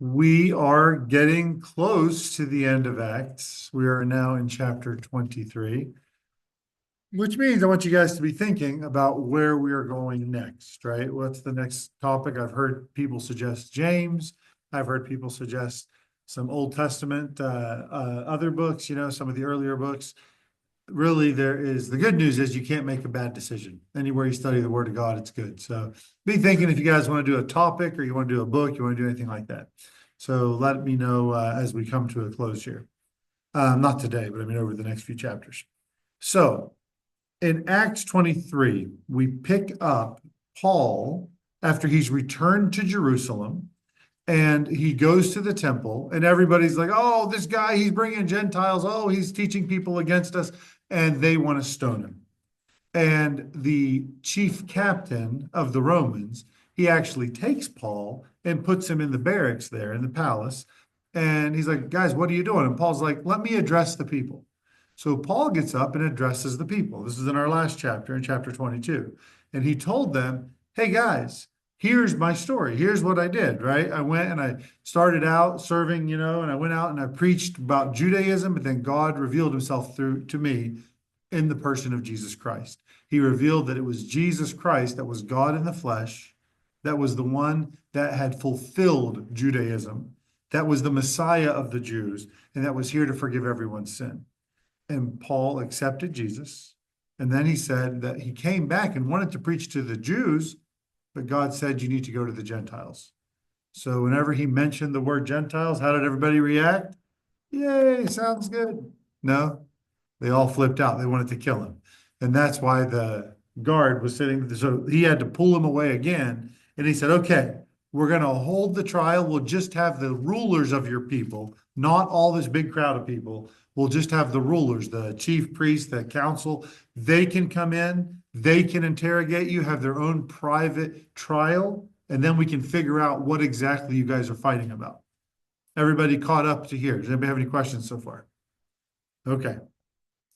We are getting close to the end of Acts. We are now in chapter 23, which means I want you guys to be thinking about where we are going next, right? What's the next topic? I've heard people suggest James. I've heard people suggest some Old Testament, other books, some of the earlier books. Really, the good news is you can't make a bad decision. Anywhere you study the Word of God, it's good. So be thinking if you guys want to do a topic or you want to do a book, you want to do anything like that. So let me know as we come to a close here. Not today, but I mean over the next few chapters. So in Acts 23, we pick up Paul after he's returned to Jerusalem and he goes to the temple and everybody's like, oh, this guy, he's bringing Gentiles. Oh, he's teaching people against us. And they want to stone him. And the chief captain of the Romans, he actually takes Paul and puts him in the barracks there in the palace. And he's like, guys, what are you doing? And Paul's like, let me address the people. So Paul gets up and addresses the people. This is in our last chapter, in chapter 22. And he told them, hey, guys, here's my story. Here's what I did, right? I went and I started out serving, and I went out and I preached about Judaism, but then God revealed himself to me in the person of Jesus Christ. He revealed that it was Jesus Christ that was God in the flesh, that was the one that had fulfilled Judaism, that was the Messiah of the Jews, and that was here to forgive everyone's sin. And Paul accepted Jesus. And then he said that he came back and wanted to preach to the Jews, but God said, you need to go to the Gentiles. So whenever he mentioned the word Gentiles, how did everybody react? Yay, sounds good. No, they all flipped out. They wanted to kill him. And that's why the guard was sitting. So he had to pull him away again. And he said, okay, we're going to hold the trial. We'll just have the rulers of your people, not all this big crowd of people. We'll just have the rulers, the chief priest, the council. They can come in. They can interrogate you, have their own private trial. And then we can figure out what exactly you guys are fighting about. Everybody caught up to here. Does anybody have any questions so far? Okay.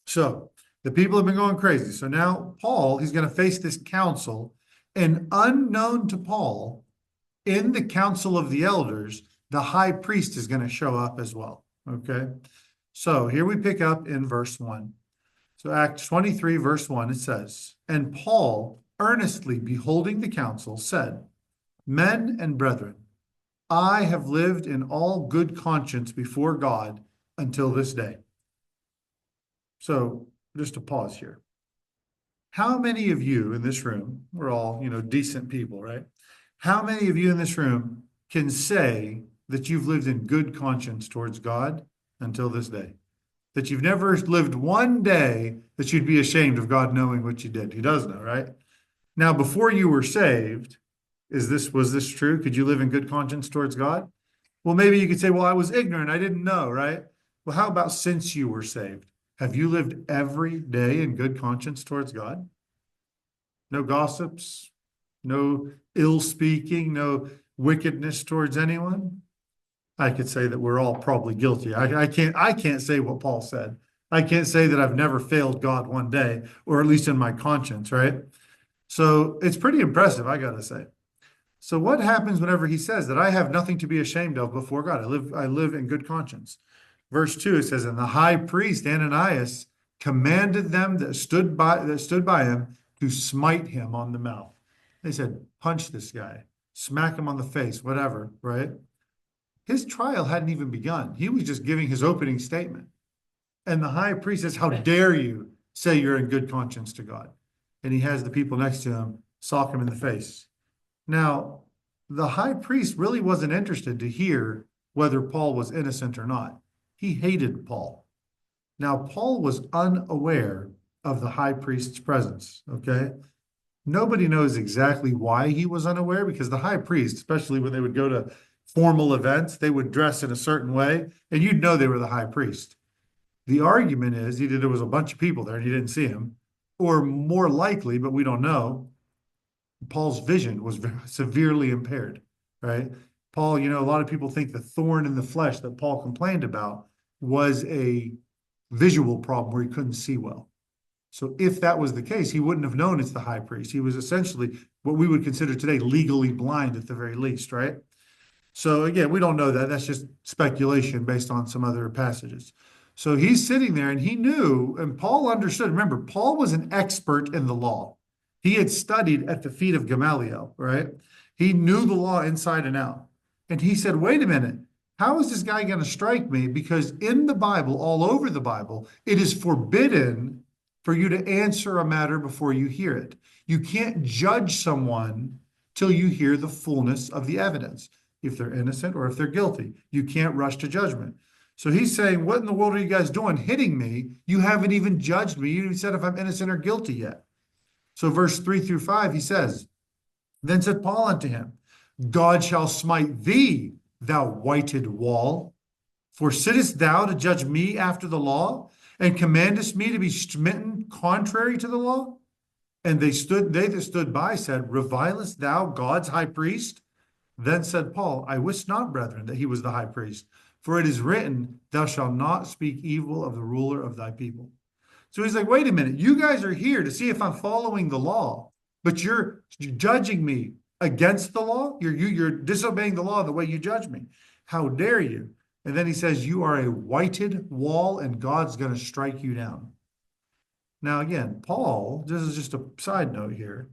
So the people have been going crazy. So now Paul, he's going to face this council, and unknown to Paul, in the council of the elders, the high priest is going to show up as well. Okay. So here we pick up in verse 1. So Acts 23, verse 1, it says, and Paul, earnestly beholding the council, said, men and brethren, I have lived in all good conscience before God until this day. So just to pause here. How many of you in this room, we're all, decent people, right? How many of you in this room can say that you've lived in good conscience towards God until this day? That you've never lived one day that you'd be ashamed of God knowing what you did. He does know, right? Now, before you were saved, was this true? Could you live in good conscience towards God? Well, maybe you could say, well, I was ignorant. I didn't know, right? Well, how about since you were saved? Have you lived every day in good conscience towards God? No gossips, no ill speaking, no wickedness towards anyone? I could say that we're all probably guilty. I can't say what Paul said. I can't say that I've never failed God one day, or at least in my conscience, right? So it's pretty impressive, I gotta say. So what happens whenever he says that I have nothing to be ashamed of before God? I live in good conscience. Verse 2, it says, and the high priest Ananias commanded them that stood by him to smite him on the mouth. They said, punch this guy, smack him on the face, whatever, right? His trial hadn't even begun. He was just giving his opening statement. And the high priest says, how dare you say you're in good conscience to God? And he has the people next to him sock him in the face. Now, the high priest really wasn't interested to hear whether Paul was innocent or not. He hated Paul. Now, Paul was unaware of the high priest's presence, okay? Nobody knows exactly why he was unaware, because the high priest, especially when they would go to formal events, they would dress in a certain way, and you'd know they were the high priest. The argument is either there was a bunch of people there and he didn't see him, or more likely, but we don't know, Paul's vision was severely impaired, right? Paul, a lot of people think the thorn in the flesh that Paul complained about was a visual problem where he couldn't see well. So if that was the case, he wouldn't have known it's the high priest. He was essentially what we would consider today legally blind at the very least, right? So again, we don't know that. That's just speculation based on some other passages. So he's sitting there and he knew, and Paul understood. Remember, Paul was an expert in the law. He had studied at the feet of Gamaliel, right? He knew the law inside and out. And he said, wait a minute, how is this guy going to strike me? Because in the Bible, all over the Bible, it is forbidden for you to answer a matter before you hear it. You can't judge someone till you hear the fullness of the evidence, if they're innocent or if they're guilty. You can't rush to judgment. So he's saying, what in the world are you guys doing hitting me? You haven't even judged me. You haven't said if I'm innocent or guilty yet. So verse 3-5, he says, then said Paul unto him, God shall smite thee, thou whited wall. For sittest thou to judge me after the law, and commandest me to be smitten contrary to the law? And they that stood by said, revilest thou God's high priest? Then said Paul, I wist not, brethren, that he was the high priest, for it is written, thou shalt not speak evil of the ruler of thy people. So he's like, wait a minute, you guys are here to see if I'm following the law, but you're judging me against the law. You're disobeying the law the way you judge me. How dare you? And then he says, you are a whited wall and God's going to strike you down. Now, again, Paul, this is just a side note here.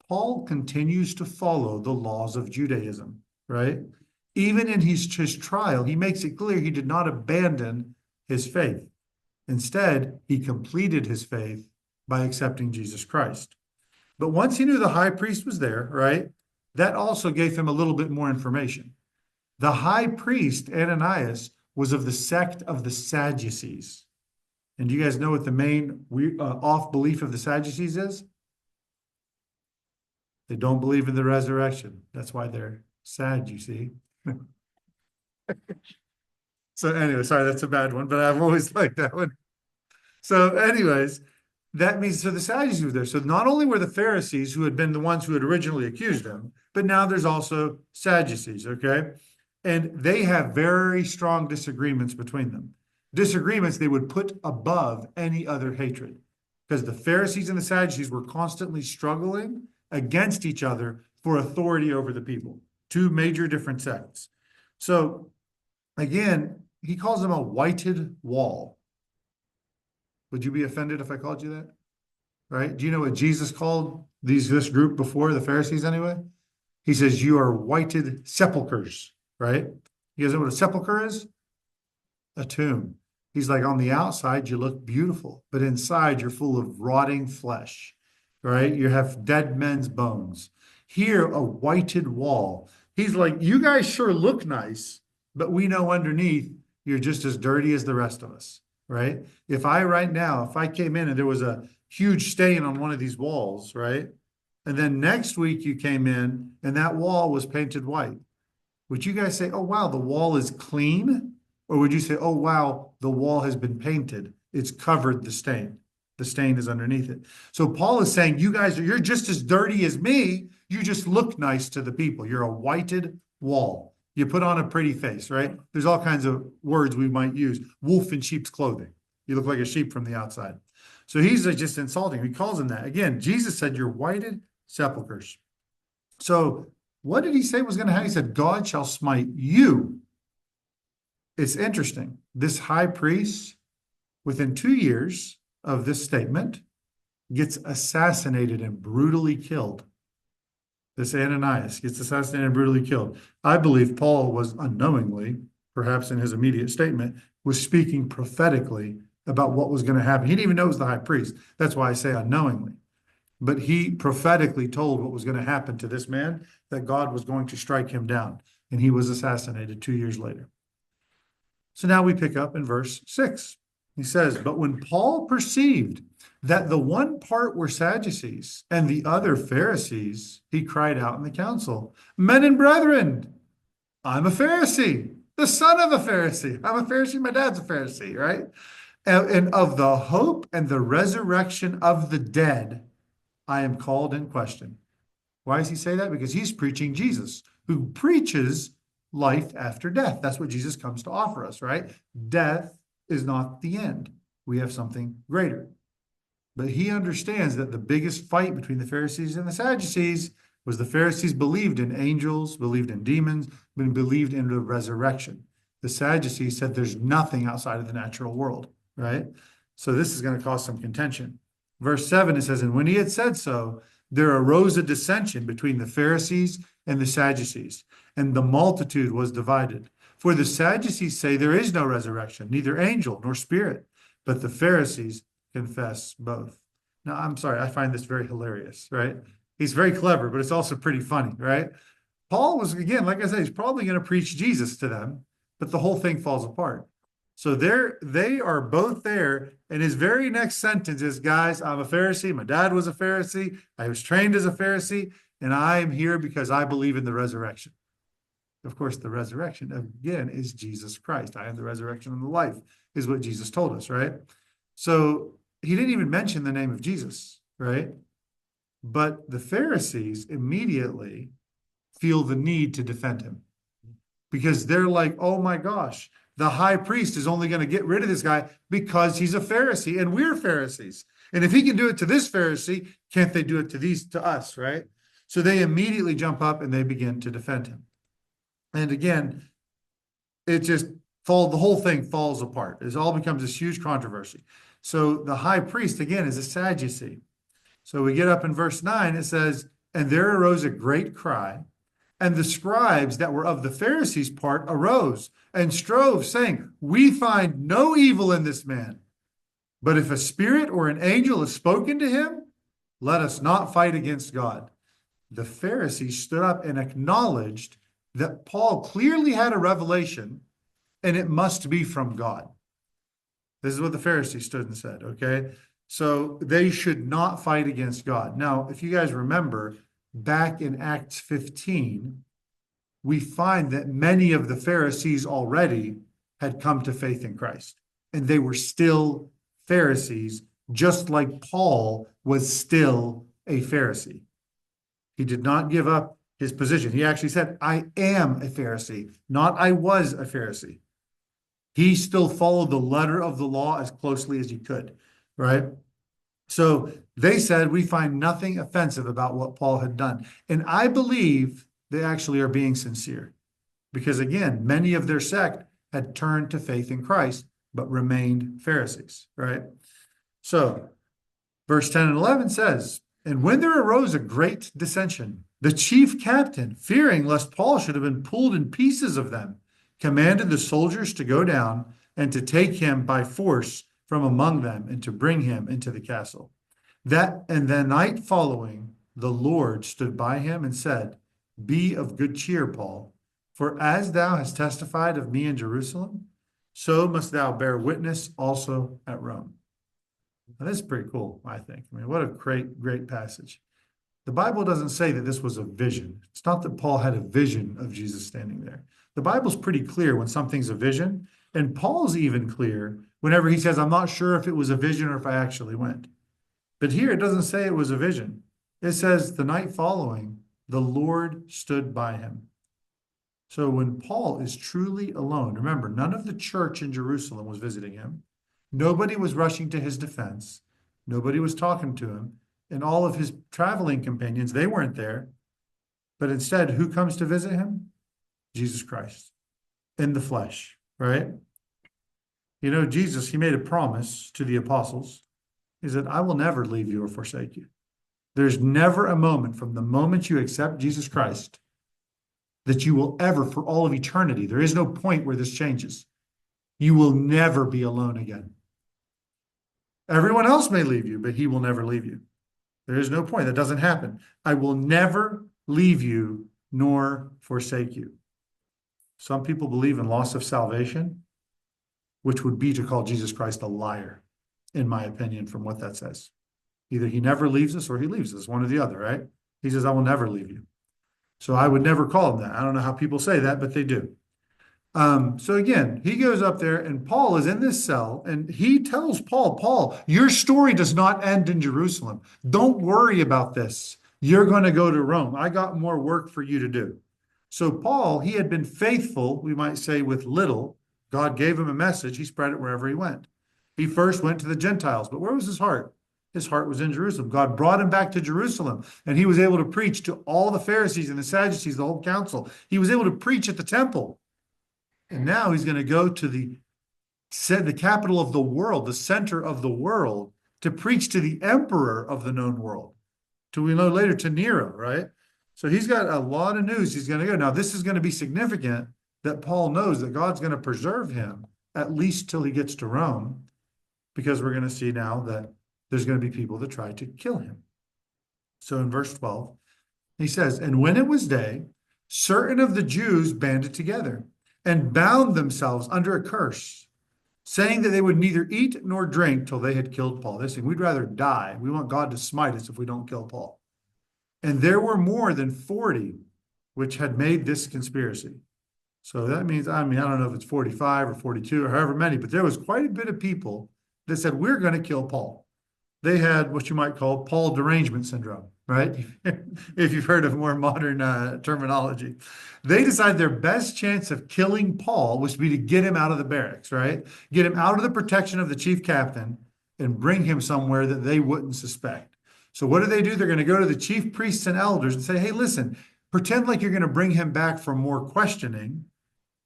Paul continues to follow the laws of Judaism, right? Even in his trial, he makes it clear he did not abandon his faith. Instead, he completed his faith by accepting Jesus Christ. But once he knew the high priest was there, right, that also gave him a little bit more information. The high priest, Ananias, was of the sect of the Sadducees. And do you guys know what the main off belief of the Sadducees is? They don't believe in the resurrection. That's why they're sad, you see. So anyway, sorry, that's a bad one, but I've always liked that one. So anyways, that means, so the Sadducees were there. So not only were the Pharisees, who had been the ones who had originally accused him, but now there's also Sadducees, okay? And they have very strong disagreements between them. Disagreements they would put above any other hatred. Because the Pharisees and the Sadducees were constantly struggling against each other for authority over the people. Two major different sects. So again, he calls them a whited wall. Would you be offended if I called you that? Right? Do you know what Jesus called this group before, the Pharisees anyway? He says, you are whited sepulchres, right? You guys know what a sepulcher is? A tomb. He's like, on the outside, you look beautiful, but inside you're full of rotting flesh, right? You have dead men's bones. Here, a whited wall. He's like, you guys sure look nice, but we know underneath you're just as dirty as the rest of us, right? If I came in and there was a huge stain on one of these walls, right? And then next week you came in and that wall was painted white. Would you guys say, oh, wow, the wall is clean? Or would you say, oh, wow, the wall has been painted. It's covered the stain. The stain is underneath it. So Paul is saying, you're just as dirty as me. You just look nice to the people. You're a whited wall. You put on a pretty face, right? There's all kinds of words we might use. Wolf in sheep's clothing. You look like a sheep from the outside. So he's just insulting. He calls him that. Again, Jesus said, you're whited sepulchres. So what did he say was going to happen? He said, God shall smite you. It's interesting. This high priest, within 2 years of this statement, gets assassinated and brutally killed. This Ananias gets assassinated and brutally killed. I believe Paul was unknowingly, perhaps in his immediate statement, was speaking prophetically about what was going to happen. He didn't even know it was the high priest. That's why I say unknowingly. But he prophetically told what was going to happen to this man, that God was going to strike him down. And he was assassinated 2 years later. So now we pick up in verse 6. He says, but when Paul perceived that the one part were Sadducees and the other Pharisees, he cried out in the council, men and brethren, I'm a Pharisee, the son of a Pharisee. I'm a Pharisee, my dad's a Pharisee, right? And of the hope and the resurrection of the dead, I am called in question. Why does he say that? Because he's preaching Jesus, who preaches life after death. That's what Jesus comes to offer us, right? Death is not the end. We have something greater. But he understands that the biggest fight between the Pharisees and the Sadducees was the Pharisees believed in angels, believed in demons, but believed in the resurrection. The Sadducees said there's nothing outside of the natural world, right? So this is going to cause some contention. Verse 7, it says, and when he had said so, there arose a dissension between the Pharisees and the Sadducees, and the multitude was divided. For the Sadducees say there is no resurrection, neither angel nor spirit, but the Pharisees confess both. Now, I'm sorry, I find this very hilarious, right? He's very clever, but it's also pretty funny, right? Paul was, again, like I said, he's probably going to preach Jesus to them, but the whole thing falls apart. So they are both there, and his very next sentence is, guys, I'm a Pharisee. My dad was a Pharisee. I was trained as a Pharisee, and I'm here because I believe in the resurrection. Of course, the resurrection, again, is Jesus Christ. I am the resurrection and the life, is what Jesus told us, right? So he didn't even mention the name of Jesus, right? But the Pharisees immediately feel the need to defend him because they're like, oh my gosh, the high priest is only going to get rid of this guy because he's a Pharisee and we're Pharisees. And if he can do it to this Pharisee, can't they do it to us, right? So they immediately jump up and they begin to defend him. And again, the whole thing falls apart. It all becomes this huge controversy. So the high priest, again, is a Sadducee. So we get up in verse 9, it says, and there arose a great cry, and the scribes that were of the Pharisees' part arose and strove, saying, we find no evil in this man. But if a spirit or an angel has spoken to him, let us not fight against God. The Pharisees stood up and acknowledged that Paul clearly had a revelation, and it must be from God. This is what the Pharisees stood and said, okay? So they should not fight against God. Now, if you guys remember, back in Acts 15, we find that many of the Pharisees already had come to faith in Christ, and they were still Pharisees, just like Paul was still a Pharisee. He did not give up his position. He actually said, I am a Pharisee, not I was a Pharisee. He still followed the letter of the law as closely as he could, right? So they said, we find nothing offensive about what Paul had done. And I believe they actually are being sincere because, again, many of their sect had turned to faith in Christ, but remained Pharisees, right? So verse 10 and 11 says, and when there arose a great dissension, the chief captain, fearing lest Paul should have been pulled in pieces of them, commanded the soldiers to go down and to take him by force from among them and to bring him into the castle. And the night following, the Lord stood by him and said, be of good cheer, Paul, for as thou hast testified of me in Jerusalem, so must thou bear witness also at Rome. Now, this is pretty cool, I think. I mean, what a great passage. The Bible doesn't say that this was a vision. It's not that Paul had a vision of Jesus standing there. The Bible's pretty clear when something's a vision, and Paul's even clear whenever he says, I'm not sure if it was a vision or if I actually went. But here it doesn't say it was a vision. It says the night following, the Lord stood by him. So when Paul is truly alone, remember, none of the church in Jerusalem was visiting him. Nobody was rushing to his defense. Nobody was talking to him. And all of his traveling companions, they weren't there. But instead, who comes to visit him? Jesus Christ in the flesh, right? You know, Jesus, he made a promise to the apostles. He said, I will never leave you or forsake you. There's never a moment from the moment you accept Jesus Christ that you will ever, for all of eternity, there is no point where this changes. You will never be alone again. Everyone else may leave you, but he will never leave you. There is no point. That doesn't happen. I will never leave you nor forsake you. Some people believe in loss of salvation, which would be to call Jesus Christ a liar, in my opinion, from what that says. Either he never leaves us or he leaves us, one or the other, right? He says, I will never leave you. So I would never call him that. I don't know how people say that, but they do. So again, he goes up there and Paul is in this cell and he tells Paul, your story does not end in Jerusalem. Don't worry about this. You're going to go to Rome. I got more work for you to do. So Paul, he had been faithful, we might say, with little. God gave him a message. He spread it wherever he went. He first went to the Gentiles, but where was his heart? his heart was in Jerusalem. God brought him back to Jerusalem, and he was able to preach to all the Pharisees and the Sadducees, the whole council. He was able to preach at the temple. And now he's going to go to the capital of the world, the center of the world, to preach to the emperor of the known world. We know later to Nero, right? So he's got a lot of news he's going to go. Now, this is going to be significant that Paul knows that God's going to preserve him at least till he gets to Rome, because we're going to see now that there's going to be people that try to kill him. So in verse 12, he says, "And when it was day, certain of the Jews banded together and bound themselves under a curse, saying that they would neither eat nor drink till they had killed Paul." They say, we'd rather die. We want God to smite us if we don't kill Paul. "And there were more than 40 which had made this conspiracy." So that means, I don't know if it's 45 or 42 or however many, but there was quite a bit of people that said, we're going to kill Paul. They had what you might call Paul derangement syndrome, right? If you've heard of more modern terminology. They decided their best chance of killing Paul was to be to get him out of the barracks, right? Get him out of the protection of the chief captain and bring him somewhere that they wouldn't suspect. So what do? They're going to go to the chief priests and elders and say, hey, listen, pretend like you're going to bring him back for more questioning,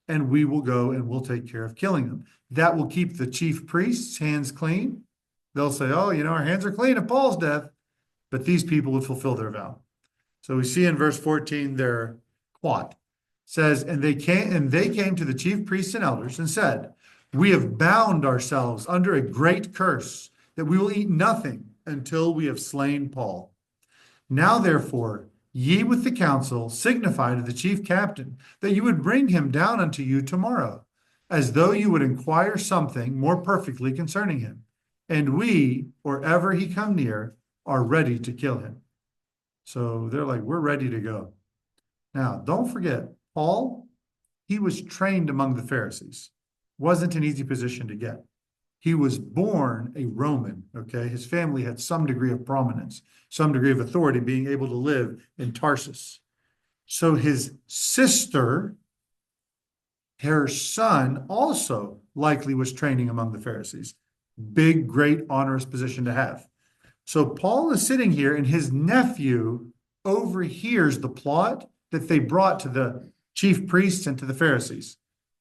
and we will go and we'll take care of killing him. That will keep the chief priests' hands clean. They'll say, oh, our hands are clean at Paul's death, but these people would fulfill their vow. So we see in verse 14 their plot. It says, and they came to the chief priests and elders and said, we have bound ourselves under a great curse that we will eat nothing until we have slain Paul. Now, therefore, ye with the council signify to the chief captain that you would bring him down unto you tomorrow, as though you would inquire something more perfectly concerning him. And we, or ever he come near, are ready to kill him. So they're like, we're ready to go. Now, don't forget, Paul, he was trained among the Pharisees. Wasn't an easy position to get. He was born a Roman, okay? His family had some degree of prominence, some degree of authority, being able to live in Tarsus. So his sister, her son, also likely was training among the Pharisees. Big, great, onerous position to have. So Paul is sitting here, and his nephew overhears the plot that they brought to the chief priests and to the Pharisees.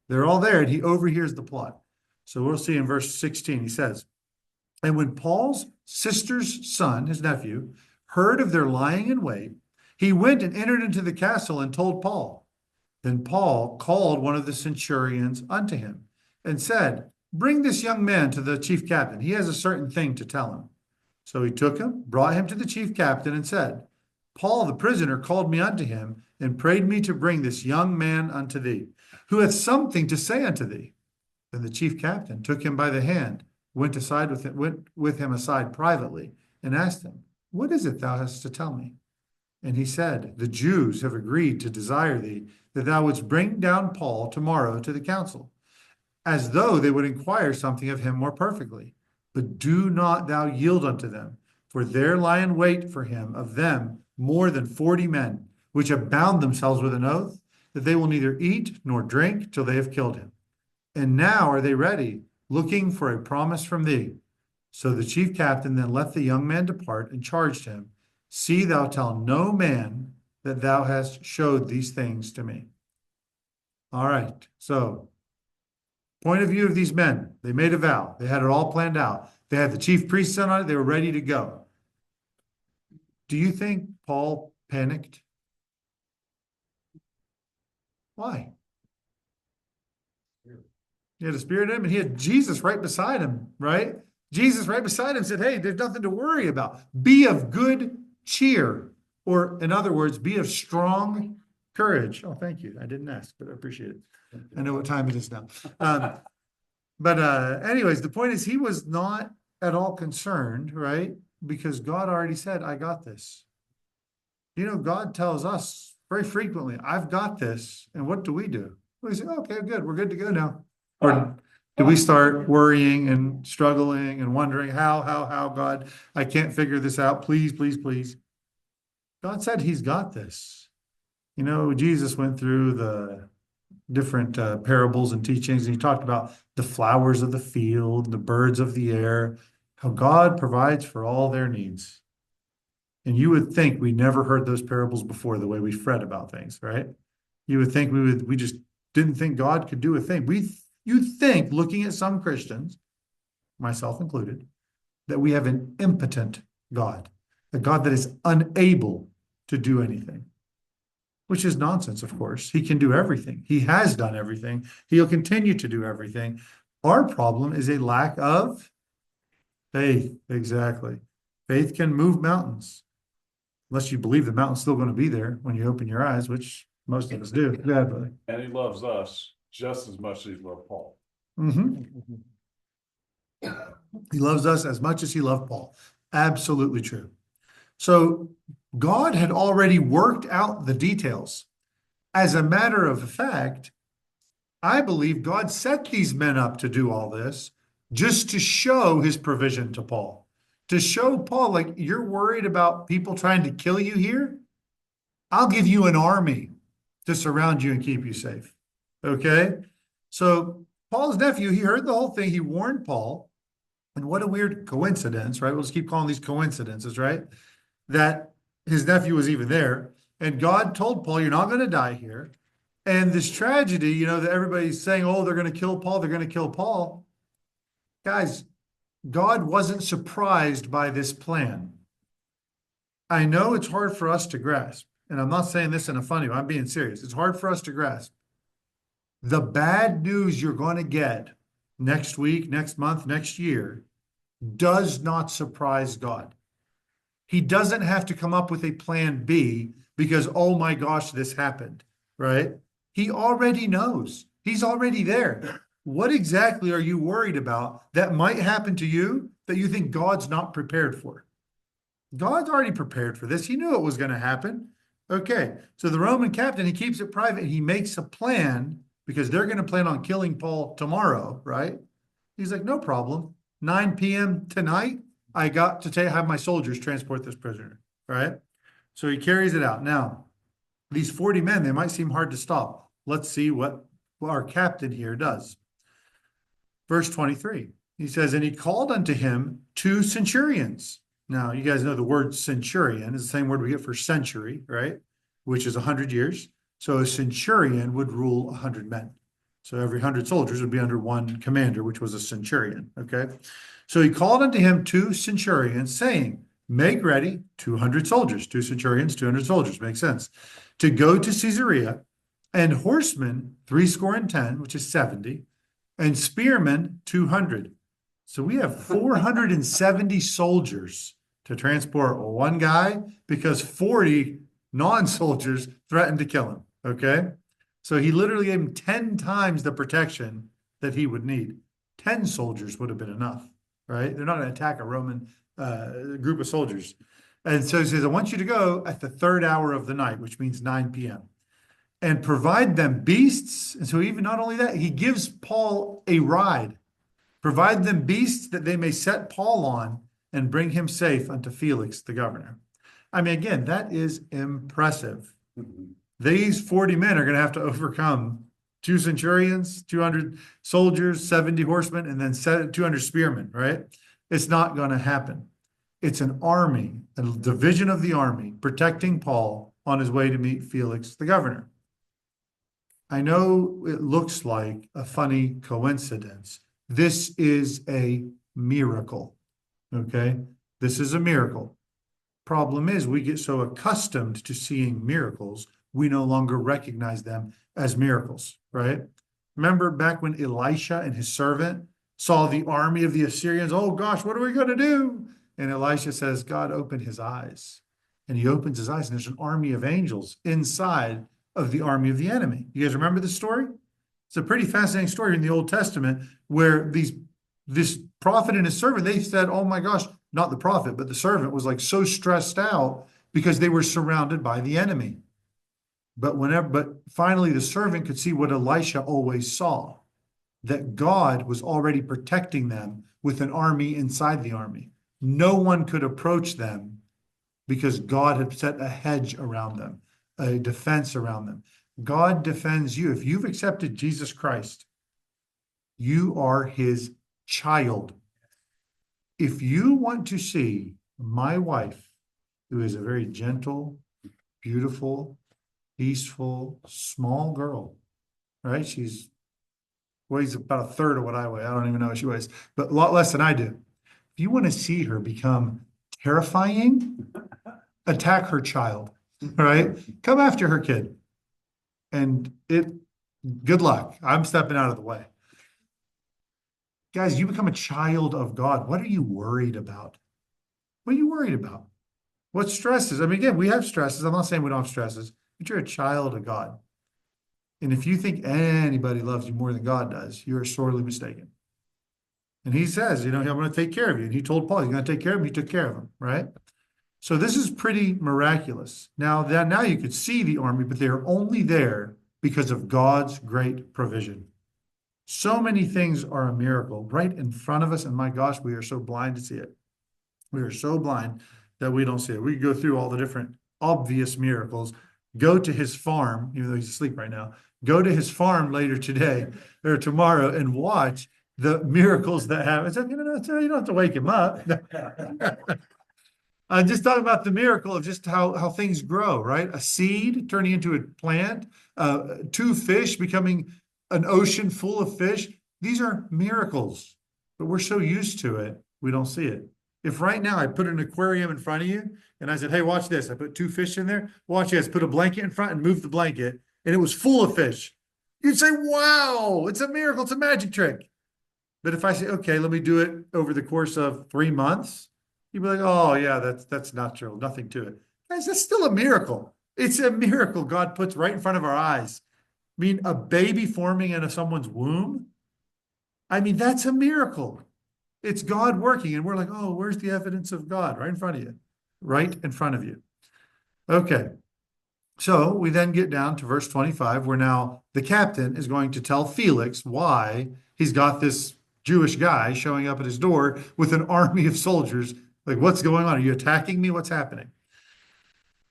They're all there, and he overhears the plot. So we'll see in verse 16, he says, and when Paul's sister's son, his nephew, heard of their lying in wait, he went and entered into the castle and told Paul. Then Paul called one of the centurions unto him and said, bring this young man to the chief captain. He has a certain thing to tell him. So he took him, brought him to the chief captain, and said, Paul the prisoner called me unto him, and prayed me to bring this young man unto thee, who hath something to say unto thee. Then the chief captain took him by the hand, went with him aside privately, and asked him, what is it thou hast to tell me? And he said, the Jews have agreed to desire thee, that thou wouldst bring down Paul tomorrow to the council, as though they would inquire something of him more perfectly. But do not thou yield unto them, for there lie in wait for him of them more than 40 men, which have bound themselves with an oath, that they will neither eat nor drink till they have killed him. And now are they ready, looking for a promise from thee. So the chief captain then let the young man depart, and charged him, see thou tell no man that thou hast showed these things to me. All right, so point of view of these men, they made a vow. They had it all planned out. They had the chief priest on it. They were ready to go. Do you think Paul panicked? Why? He had a spirit in him, and he had Jesus right beside him, right? Jesus right beside him said, hey, there's nothing to worry about. Be of good cheer. Or in other words, be of strong courage. Oh, thank you. I didn't ask, but I appreciate it. I know what time it is now. Anyways, the point is he was not at all concerned, right? Because God already said, I got this. God tells us very frequently, I've got this. And what do? We say, okay, good. We're good to go now. Or do we start worrying and struggling and wondering how, God, I can't figure this out. Please, please, please. God said he's got this. Jesus went through the different parables and teachings, and he talked about the flowers of the field, the birds of the air, how God provides for all their needs. And you would think we never heard those parables before, the way we fret about things, right? You would think we just didn't think God could do a thing. You think, looking at some Christians, myself included, that we have an impotent God, a God that is unable to do anything, which is nonsense, of course. He can do everything. He has done everything. He'll continue to do everything. Our problem is a lack of faith. Exactly. Faith can move mountains, unless you believe the mountain's still going to be there when you open your eyes, which most of us do. Yeah, buddy. And he loves us just as much as he loved Paul. Mm-hmm. He loves us as much as he loved Paul. Absolutely true. So God had already worked out the details. As a matter of fact, I believe God set these men up to do all this just to show his provision to Paul. To show Paul, like, you're worried about people trying to kill you here? I'll give you an army to surround you and keep you safe. Okay? So Paul's nephew, he heard the whole thing. He warned Paul. And what a weird coincidence, right? We'll just keep calling these coincidences, right? That his nephew was even there. And God told Paul, you're not going to die here. And this tragedy, you know, that everybody's saying, oh, they're going to kill Paul. They're going to kill Paul. Guys, God wasn't surprised by this plan. I know it's hard for us to grasp. And I'm not saying this in a funny way. I'm being serious. It's hard for us to grasp. The bad news you're going to get next week, next month, next year does not surprise God. He doesn't have to come up with a plan B because, oh my gosh, this happened, right? He already knows. He's already there. What exactly are you worried about that might happen to you that you think God's not prepared for? God's already prepared for this. He knew it was going to happen. Okay, so the Roman captain, he keeps it private. He makes a plan because they're going to plan on killing Paul tomorrow, right? He's like, no problem. 9 p.m. tonight, I got to have my soldiers transport this prisoner, right? So he carries it out. Now, these 40 men, they might seem hard to stop. Let's see what our captain here does. Verse 23, he says, and he called unto him 2 centurions. Now, you guys know the word centurion is the same word we get for century, right? Which is 100 years. So a centurion would rule 100 men. So every 100 soldiers would be under one commander, which was a centurion, okay? So he called unto him 2 centurions, saying, make ready 200 soldiers, 2 centurions, 200 soldiers, makes sense, to go to Caesarea, and horsemen 70, which is 70, and spearmen 200. So we have 470 soldiers to transport one guy because 40 non-soldiers threatened to kill him, okay? So he literally gave him 10 times the protection that he would need. 10 soldiers would have been enough, right? They're not going to attack a Roman group of soldiers. And so he says, I want you to go at the 3rd hour of the night, which means 9 p.m., and provide them beasts. And so even not only that, he gives Paul a ride. Provide them beasts that they may set Paul on and bring him safe unto Felix, the governor. I mean, again, that is impressive. These 40 men are going to have to overcome 2 centurions, 200 soldiers, 70 horsemen, and then 200 spearmen, right? It's not going to happen. It's an army, a division of the army, protecting Paul on his way to meet Felix, the governor. I know it looks like a funny coincidence. This is a miracle, okay? This is a miracle. Problem is, we get so accustomed to seeing miracles, we no longer recognize them as miracles, right? Remember back when Elisha and his servant saw the army of the Assyrians? Oh gosh, what are we going to do? And Elisha says, God opened his eyes. And he opens his eyes, and there's an army of angels inside of the army of the enemy. You guys remember this story? It's a pretty fascinating story in the Old Testament where this prophet and his servant, they said, oh my gosh, not the prophet, but the servant was like so stressed out because they were surrounded by the enemy. But finally the servant could see what Elisha always saw, that God was already protecting them with an army inside the army. No one could approach them because God had set a hedge around them, a defense around them. God defends you. If you've accepted Jesus Christ, you are his child. if you want to see my wife, who is a very gentle, beautiful, peaceful, small girl, right? She's weighs about a third of what I weigh. I don't even know what she weighs, but a lot less than I do. If you want to see her become terrifying, attack her child, right? Come after her kid. And good luck. I'm stepping out of the way. Guys, you become a child of God. What are you worried about? What are you worried about? What stresses? I mean, again, we have stresses. I'm not saying we don't have stresses, but you're a child of God. And if you think anybody loves you more than God does, you are sorely mistaken. And he says, I'm going to take care of you. And he told Paul, he's going to take care of him. He took care of him, right? So this is pretty miraculous. Now you could see the army, but they're only there because of God's great provision. So many things are a miracle right in front of us. And my gosh, we are so blind to see it. We are so blind that we don't see it. We go through all the different obvious miracles. Go to his farm, even though he's asleep right now. Go to his farm later today or tomorrow and watch the miracles that happen. It's, you don't have to wake him up. I'm just talking about the miracle of just how things grow, right? A seed turning into a plant, two fish becoming an ocean full of fish. These are miracles, but we're so used to it, we don't see it. If right now I put an aquarium in front of you and I said, hey, watch this. I put two fish in there. Watch this. Put a blanket in front and move the blanket, and it was full of fish. You'd say, wow, it's a miracle. It's a magic trick. But if I say, okay, let me do it over the course of 3 months, you'd be like, oh, yeah, that's natural. Nothing to it. Guys, that's still a miracle. It's a miracle God puts right in front of our eyes. I mean, a baby forming in someone's womb. I mean, that's a miracle. It's God working. And we're like, oh, where's the evidence of God? Right in front of you. Right in front of you. Okay. So we then get down to verse 25, where now the captain is going to tell Felix why he's got this Jewish guy showing up at his door with an army of soldiers. Like, what's going on? Are you attacking me? What's happening?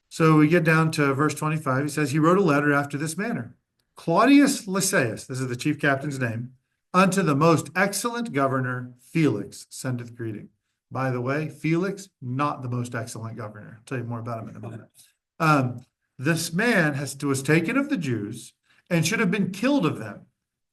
So we get down to verse 25. He says, he wrote a letter after this manner. Claudius Lysias, this is the chief captain's name, unto the most excellent governor, Felix, sendeth greeting. By the way, Felix, not the most excellent governor. I'll tell you more about him in a moment. This man was taken of the Jews and should have been killed of them.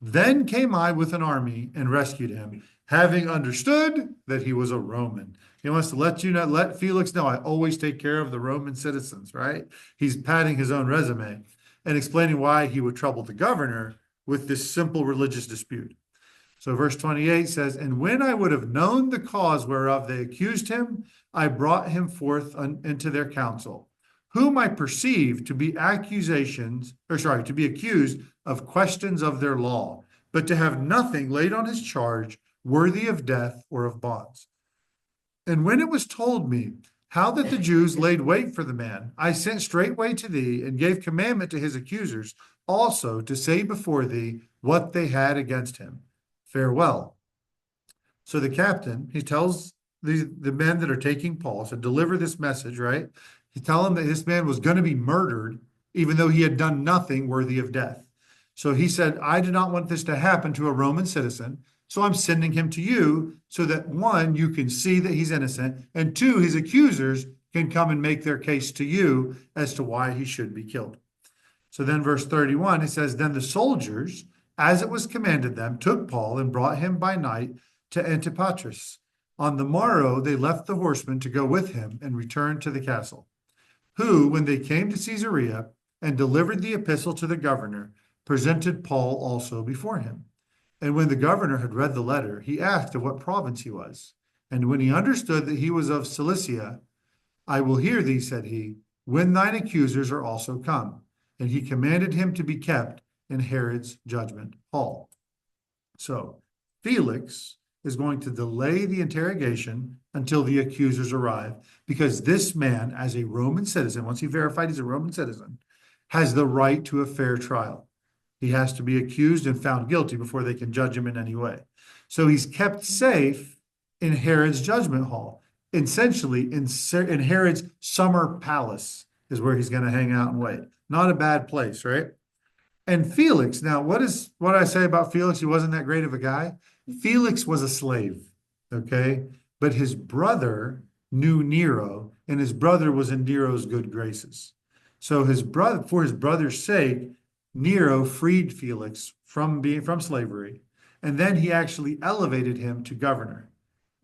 Then came I with an army and rescued him, having understood that he was a Roman. He wants to let Felix know, I always take care of the Roman citizens, right? He's padding his own resume and explaining why he would trouble the governor with this simple religious dispute. So verse 28 says, and when I would have known the cause whereof they accused him, I brought him forth into their council, whom I perceived to be to be accused of questions of their law, but to have nothing laid on his charge worthy of death or of bonds. And when it was told me how that the Jews laid wait for the man, I sent straightway to thee and gave commandment to his accusers also to say before thee what they had against him. Farewell. So the captain, he tells the men that are taking Paul to deliver this message, right? He tells them that this man was going to be murdered, even though he had done nothing worthy of death. So he said, I do not want this to happen to a Roman citizen. So I'm sending him to you so that one, you can see that he's innocent, and two, his accusers can come and make their case to you as to why he should be killed. So then verse 31, it says, then the soldiers, as it was commanded them, took Paul and brought him by night to Antipatris. On the morrow, they left the horsemen to go with him and returned to the castle, who, when they came to Caesarea and delivered the epistle to the governor, presented Paul also before him. And when the governor had read the letter, he asked of what province he was. And when he understood that he was of Cilicia, I will hear thee, said he, when thine accusers are also come. And he commanded him to be kept in Herod's judgment hall. So Felix is going to delay the interrogation until the accusers arrive, because this man, as a Roman citizen, once he verified he's a Roman citizen, has the right to a fair trial. He has to be accused and found guilty before they can judge him in any way. So he's kept safe in Herod's judgment hall. Essentially, in Herod's summer palace is where he's going to hang out and wait. Not a bad place, right? And Felix, now what I say about Felix? He wasn't that great of a guy. Felix was a slave, okay? but his brother knew Nero, and his brother was in Nero's good graces. So his brother, for his brother's sake, Nero freed Felix from slavery, and then he actually elevated him to governor.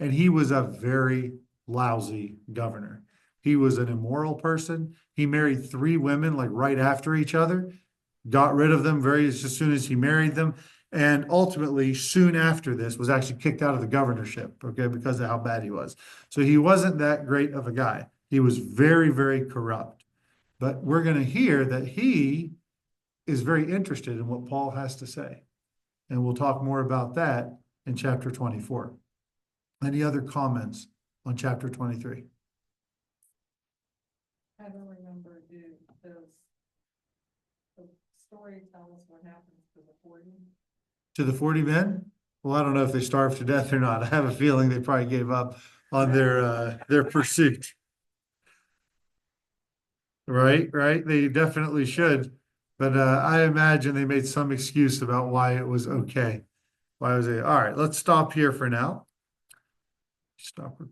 And he was a very lousy governor. He was an immoral person. He married 3 women like right after each other, got rid of them as soon as he married them, and ultimately soon after this was actually kicked out of the governorship, okay, because of how bad he was. So he wasn't that great of a guy. He was very, very corrupt. But we're going to hear that he is very interested in what Paul has to say. And we'll talk more about that in chapter 24. Any other comments on chapter 23? I don't remember, does the story tell us what happens to the 40? To the 40 men? Well, I don't know if they starved to death or not. I have a feeling they probably gave up on their pursuit. Right, right. They definitely should. But I imagine they made some excuse about why it was okay. Why was it? All right, let's stop here for now. Stop recording.